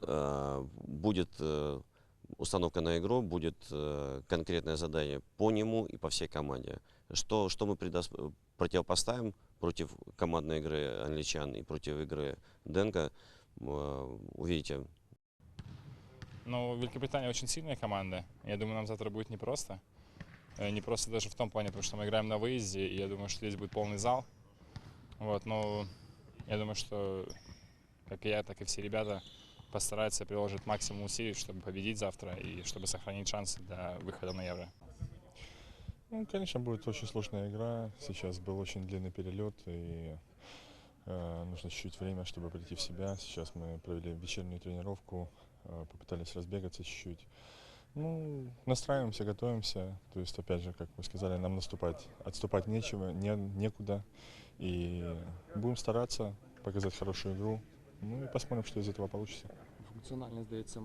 будет установка на игру, будет конкретное задание по нему и по всей команде. Что мы противопоставим против командной игры англичан и против игры Денка, увидите. Ну, Великобритания очень сильная команда. Я думаю, нам завтра будет непросто. Непросто даже в том плане, потому что мы играем на выезде, и я думаю, что здесь будет полный зал. Вот, но я думаю, что как и я, так и все ребята постараются приложить максимум усилий, чтобы победить завтра и чтобы сохранить шансы для выхода на Евро. Ну, конечно, будет очень сложная игра. Сейчас был очень длинный перелет, и нужно чуть-чуть время, чтобы прийти в себя. Сейчас мы провели вечернюю тренировку, попытались разбегаться чуть-чуть. Ну, настраиваемся, готовимся. То есть, опять же, как вы сказали, нам отступать нечего, некуда. И будем стараться показать хорошую игру. Ну и посмотрим, что из этого получится. Функціональність, здається,